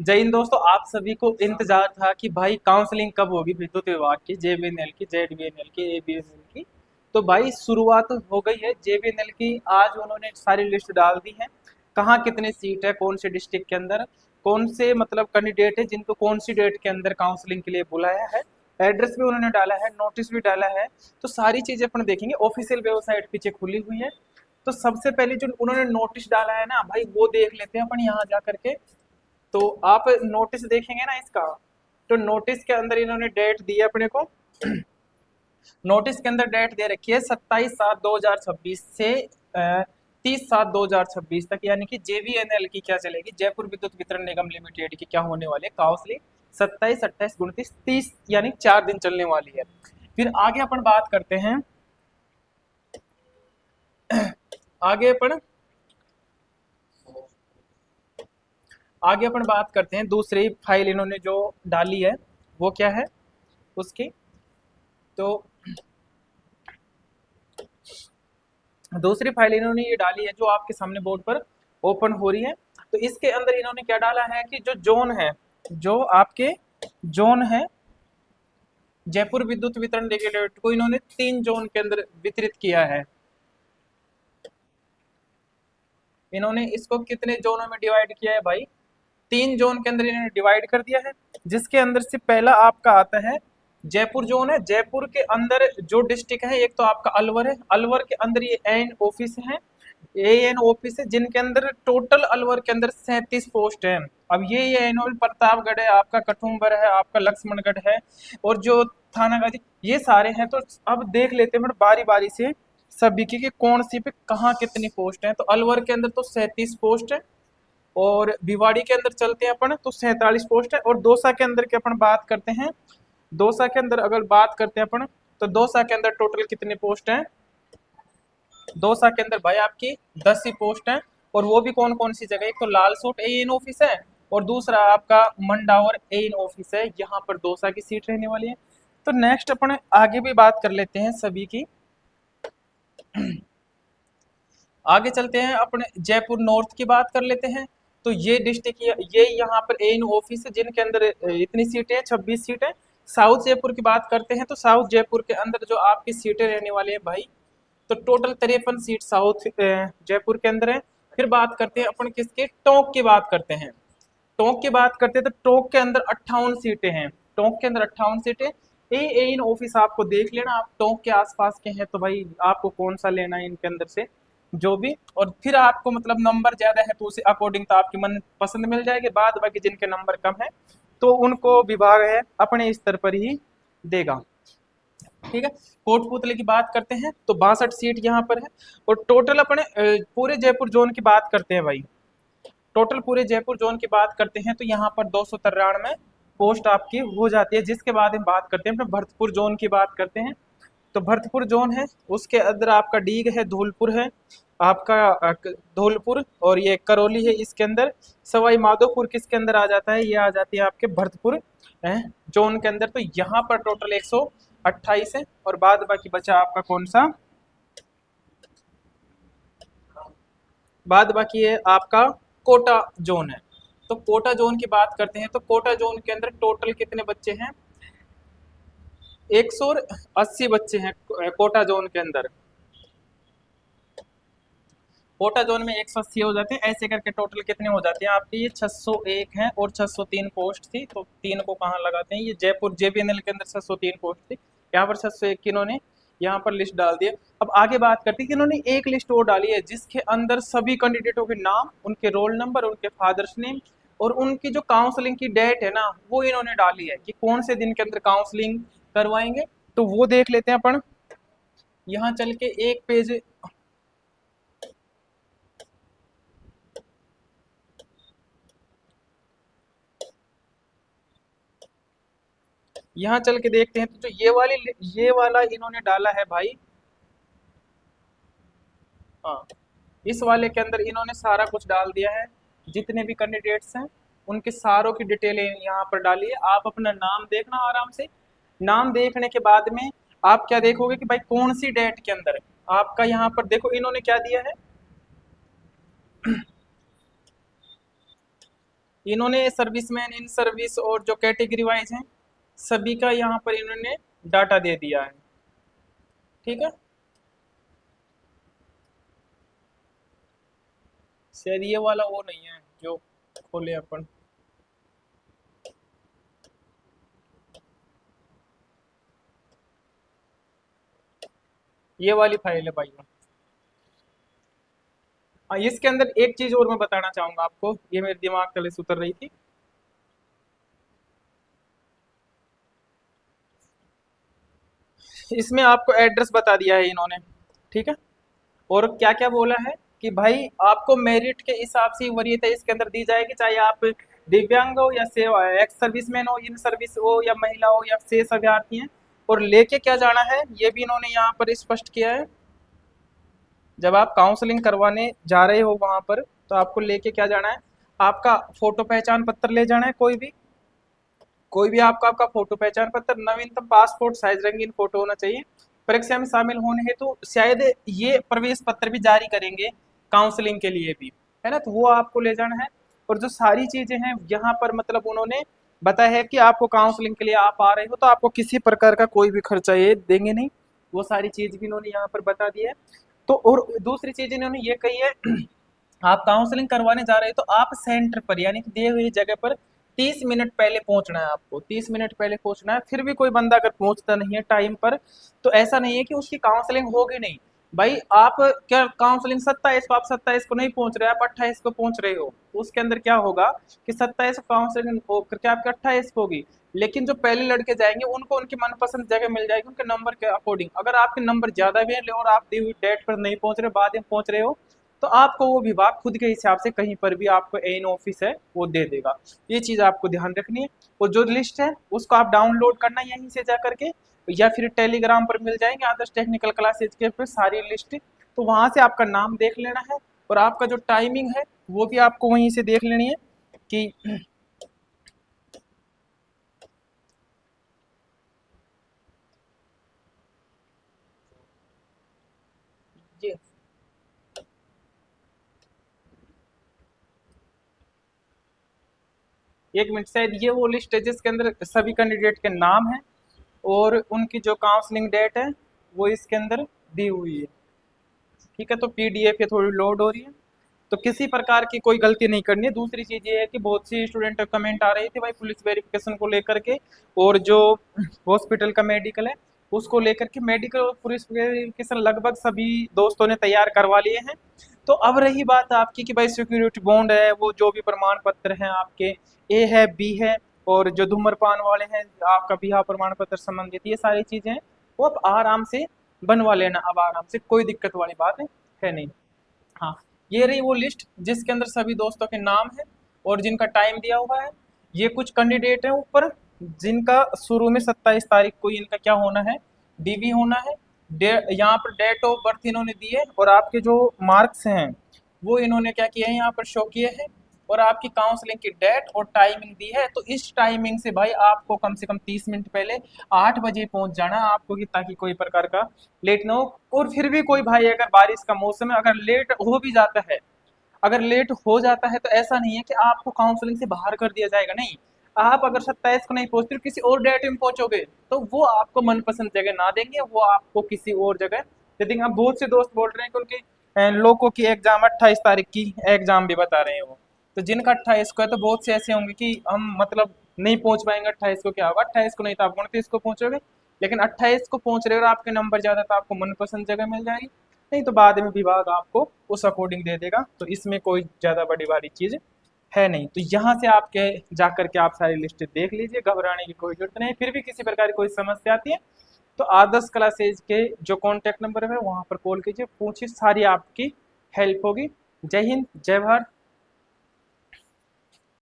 जय हिंद दोस्तों, आप सभी को इंतजार था कि भाई काउंसलिंग कब होगी विद्युत विभाग की, जेबीएनएल की, जेडबीएनएल की, एबीएनएल की। तो भाई शुरुआत हो गई है जेबीएनएल की। आज उन्होंने सारी लिस्ट डाल दी है, कहाँ कितने सीट है, कौन से डिस्ट्रिक्ट के अंदर कौन से मतलब कैंडिडेट है जिनको कौन सी डेट के अंदर काउंसलिंग के लिए बुलाया है। एड्रेस भी उन्होंने डाला है, नोटिस भी डाला है। तो सारी चीजें अपन देखेंगे। ऑफिशियल वेबसाइट पीछे खुली हुई है। तो सबसे पहले जो उन्होंने नोटिस डाला है ना भाई, वो देख लेते हैं अपन यहाँ जा करके। तो आप नोटिस देखेंगे ना इसका, तो नोटिस के अंदर इन्होंने डेट दी है अपने को। नोटिस के अंदर डेट दे रखी है 27/7/2026 से 30/7/2026 तक, यानी कि जेवीएनएल की क्या चलेगी, जयपुर विद्युत वितरण निगम लिमिटेड की क्या होने वाली है काउंसलिंग 27, 28, 29, 30, यानी 4 दिन चलने वाली है। फिर आगे अपन बात करते हैं। आगे अपन बात करते हैं दूसरी फाइल इन्होंने जो डाली है वो क्या है उसकी। तो दूसरी फाइल इन्होंने ये डाली है जो आपके सामने बोर्ड पर ओपन हो रही है। तो इसके अंदर इन्होंने क्या डाला है कि जो जोन है, जो आपके जोन है, जयपुर विद्युत वितरण रेगुलेटरी को इन्होंने 3 जोन के अंदर वितरित किया है। इन्होंने इसको कितने जोनों में डिवाइड किया है भाई, 3 जोन के अंदर इन्होंने डिवाइड कर दिया है। जिसके अंदर से पहला आपका आता है जयपुर जोन है। जयपुर के अंदर जो डिस्ट्रिक्ट है, एक तो आपका अलवर है, अलवर के अंदर ये एन ऑफिस है, एएन ऑफिस है, जिनके अंदर टोटल अलवर के अंदर 37 पोस्ट है। अब ये एन प्रतापगढ़ है, आपका कठुम्बर है, आपका लक्ष्मणगढ़ है, और जो थानागाजी, ये सारे हैं। तो अब देख लेते हैं बारी बारी से सभी की कि कौन सी पे कहाँ कितनी पोस्ट है। तो अलवर के अंदर तो 37 पोस्ट है, और भिवाड़ी के अंदर चलते हैं अपन तो 47 पोस्ट है, और दौसा के अंदर की अपन बात करते हैं। दौसा के अंदर अगर बात करते हैं अपन, तो दौसा के अंदर टोटल कितने पोस्ट हैं, दौसा के अंदर भाई आपकी 10 ही पोस्ट हैं। और वो भी कौन कौन सी जगह, एक तो लालसोट एएन ऑफिस है, और दूसरा आपका मंडावर एएन ऑफिस है। यहाँ पर दौसा की सीट रहने वाली है। तो नेक्स्ट अपन आगे भी बात कर लेते हैं सभी की। आगे चलते हैं, अपने जयपुर नॉर्थ की बात कर लेते हैं। तो ये डिस्ट्रिक्ट, ये यहाँ पर एन ऑफिस है जिनके अंदर इतनी सीटें हैं, 26 सीटें। साउथ जयपुर की बात करते हैं, तो साउथ जयपुर के अंदर जो आपकी सीटें रहने वाली है भाई, तो टोटल 53 सीट साउथ जयपुर के अंदर है। फिर बात करते हैं अपन किसके, टोंक की बात करते हैं। टोंक की बात करते हैं तो टोंक के अंदर 58 सीटें हैं। टोंक के अंदर 58 सीटें। ए इन ऑफिस आपको देख लेना, आप टोंक के आसपास के हैं तो भाई आपको कौन सा लेना है इनके अंदर से जो भी। और फिर आपको मतलब नंबर ज्यादा है तो उसे अकॉर्डिंग तो आपकी मन पसंद मिल जाएगी। बाद बाकी जिनके नंबर कम है तो उनको विभाग है अपने स्तर पर ही देगा। ठीक है। कोटपुतले की बात करते हैं तो 62 सीट यहाँ पर है। और टोटल अपने पूरे जयपुर जोन की बात करते हैं भाई, टोटल पूरे जयपुर जोन की बात करते हैं तो यहाँ पर 293 पोस्ट आपकी हो जाती है। जिसके बाद हम बात करते हैं अपने भरतपुर जोन की बात करते हैं। तो भरतपुर जोन है, उसके अंदर आपका डीग है, धौलपुर है आपका, धौलपुर, और ये करौली है इसके अंदर। सवाई माधोपुर किसके अंदर आ जाता है, ये आ जाती है आपके भरतपुर जोन के अंदर। तो यहाँ पर टोटल 128 है। और बाद बाकी बचा आपका कौन सा, बाद बाकी है आपका कोटा जोन है। तो कोटा जोन की बात करते हैं तो कोटा जोन के अंदर टोटल कितने बच्चे हैं, 180 बच्चे हैं कोटा जोन के अंदर। कोटा जोन में 180 हो जाते हैं, ऐसे करके टोटल कितने हो जाते हैं आपके, ये 601 है और 603 पोस्ट थी। तो तीन को कहाँ लगाते हैं, ये जयपुर जेबीएनएल के अंदर 603 पोस्ट थी, यहाँ पर 601 की इन्होंने यहाँ पर लिस्ट डाल दी है। अब आगे बात करते हैं कि इन्होंने एक लिस्ट और डाली है जिसके अंदर सभी कैंडिडेटों के नाम, उनके रोल नंबर, उनके फादर्स नेम, और उनकी जो काउंसलिंग की डेट है ना वो इन्होंने डाली है कि कौन से दिन के अंदर काउंसलिंग करवाएंगे। तो वो देख लेते हैं अपन, यहाँ चल के एक पेज, यहाँ चल के देखते हैं। तो जो ये वाला इन्होंने डाला है भाई, हाँ, इस वाले के अंदर इन्होंने सारा कुछ डाल दिया है। जितने भी कैंडिडेट्स हैं उनके सारों की डिटेल यहाँ पर डाली है। आप अपना नाम देखना आराम से। नाम देखने के बाद में आप क्या देखोगे कि भाई कौन सी डेट के अंदर आपका, यहाँ पर देखो इन्होंने क्या दिया है, इन्होंने सर्विसमैन, इन सर्विस और जो कैटेगरी वाइज हैं सभी का यहाँ पर इन्होंने डाटा दे दिया है। ठीक है, शायद ये वाला वो नहीं है जो खोले अपन। ये वाली फाइल है भाई। इसके अंदर एक चीज और मैं बताना चाहूंगा आपको, ये मेरे दिमाग तले से उतर रही थी। इसमें आपको एड्रेस बता दिया है इन्होंने, ठीक है। और क्या क्या बोला है कि भाई आपको मेरिट के हिसाब से वरीयता इसके अंदर दी जाएगी, चाहे आप दिव्यांग हो या सेवा एक्स सर्विसमैन हो, इन सर्विस हो या महिला हो या शेष अभ्यर्थी हैं। और लेके क्या जाना है ये भी इन्होंने यहाँ पर स्पष्ट किया है। जब आप काउंसलिंग करवाने जा रहे हो वहां पर, तो आपको लेके क्या जाना है, आपका फोटो पहचान पत्र ले जाना है, कोई भी आपका फोटो पहचान पत्र, नवीनतम पासपोर्ट साइज रंगीन फोटो होना चाहिए। परीक्षा में शामिल होने हेतु तो शायद ये प्रवेश पत्र भी जारी करेंगे काउंसलिंग के लिए भी, है ना, तो वो आपको ले जाना है। और जो सारी चीजें हैं यहाँ पर मतलब उन्होंने बताया है कि आपको काउंसलिंग के लिए आप आ रहे हो तो आपको किसी प्रकार का कोई भी खर्चा ये देंगे नहीं, वो सारी चीज भी इन्होंने यहाँ पर बता दी है। तो और दूसरी चीज इन्होंने ये कही है आप काउंसलिंग करवाने जा रहे हो तो आप सेंटर पर यानी कि दिए हुई जगह पर 30 मिनट पहले पहुंचना है, आपको 30 मिनट पहले पहुंचना है। फिर भी कोई बंदा अगर पहुंचता नहीं है टाइम पर, तो ऐसा नहीं है कि उसकी काउंसलिंग होगी नहीं। भाई आप क्या काउंसलिंग 27 को, आप 27 को नहीं पहुंच रहे, आप 28 को पहुंच रहे हो, तो उसके अंदर क्या होगा कि 27 को काउंसलिंग करके आपकी 28 को होगी। लेकिन जो पहले लड़के जाएंगे उनको उनकी मनपसंद जगह मिल जाएगी उनके नंबर के अकॉर्डिंग। अगर आपके नंबर ज्यादा भी है और आप दी हुई डेट पर नहीं पहुंच रहे, बाद में पहुंच रहे हो, तो आपको वो विभाग खुद के हिसाब से कहीं पर भी आपको एन ऑफिस है वो दे देगा। ये चीज़ आपको ध्यान रखनी है। और जो लिस्ट है उसको आप डाउनलोड करना यहीं से जा करके, या फिर टेलीग्राम पर मिल जाएंगे आदर्श टेक्निकल क्लासेज के पे सारी लिस्ट, तो वहाँ से आपका नाम देख लेना है। और आपका जो टाइमिंग है वो भी आपको वहीं से देख लेनी है कि ये 1 मिनट, शायद ये वो लिस्ट है जिसके अंदर सभी कैंडिडेट के नाम है और उनकी जो काउंसलिंग डेट है वो इसके अंदर दी हुई है। ठीक है, तो पीडीएफ ये थोड़ी लोड हो रही है, तो किसी प्रकार की कोई गलती नहीं करनी है। दूसरी चीज़ ये है कि बहुत सी स्टूडेंट कमेंट आ रही थी भाई पुलिस वेरिफिकेशन को लेकर के, और जो हॉस्पिटल का मेडिकल है उसको लेकर के, मेडिकल और पुलिस वेरिफिकेशन लगभग सभी दोस्तों ने तैयार करवा लिए हैं। तो अब रही बात आपकी कि भाई सिक्योरिटी बॉन्ड है, वो जो भी प्रमाण पत्र हैं आपके, ए है, बी है, और जो धूम्रपान वाले हैं आपका बिहा प्रमाण पत्र संबंधित, ये सारी चीज़ें हैं वो अब आराम से बनवा लेना, अब आराम से, कोई दिक्कत वाली बात है नहीं। हाँ, ये रही वो लिस्ट जिसके अंदर सभी दोस्तों के नाम है और जिनका टाइम दिया हुआ है। ये कुछ कैंडिडेट हैं ऊपर जिनका शुरू में 27 तारीख को इनका क्या होना है, डीवी होना है। यहाँ पर डेट ऑफ बर्थ इन्होंने दी है और आपके जो मार्क्स हैं वो इन्होंने क्या किया है यहाँ पर शो किए हैं। और आपकी काउंसलिंग की डेट और टाइमिंग दी है, तो इस टाइमिंग से भाई आपको कम से कम 30 मिनट पहले 8 बजे पहुंच जाना है आपको, कि ताकि कोई प्रकार का लेट ना हो। और फिर भी कोई भाई अगर बारिश का मौसम है, अगर लेट हो भी जाता है, अगर लेट हो जाता है तो ऐसा नहीं है कि आपको काउंसलिंग से बाहर कर दिया जाएगा, नहीं। आप अगर 27 को नहीं पहुंचते किसी और डेट में पहुंचोगे तो वो आपको मनपसंद जगह ना देंगे, वो आपको किसी और जगह दे देंगे। अब बहुत से दोस्त बोल रहे हैं कि उनके लोगों की एग्जाम 28 तारीख की एग्जाम भी बता रहे हैं वो, तो जिनका 28 को है तो बहुत से ऐसे होंगे कि हम मतलब नहीं पहुंच पाएंगे 28 को, क्या होगा 28 को नहीं तो आप 29 को पहुंचोगे। लेकिन 28 को पहुंच रहे हो और आपके नंबर ज्यादा तो आपको मनपसंद जगह मिल जाएगी, नहीं तो बाद में विभाग आपको उस अकॉर्डिंग दे देगा। तो इसमें कोई ज़्यादा बड़ी वाली चीज़ है नहीं। तो यहाँ से आपके जा करके आप सारी लिस्ट देख लीजिए, घबराने की कोई जरूरत नहीं। फिर भी किसी प्रकार की कोई समस्या आती है तो आदर्श क्लासेज के जो कॉन्टैक्ट नंबर है वहाँ पर कॉल कीजिए, पूछिए, सारी आपकी हेल्प होगी। जय हिंद, जय भारत।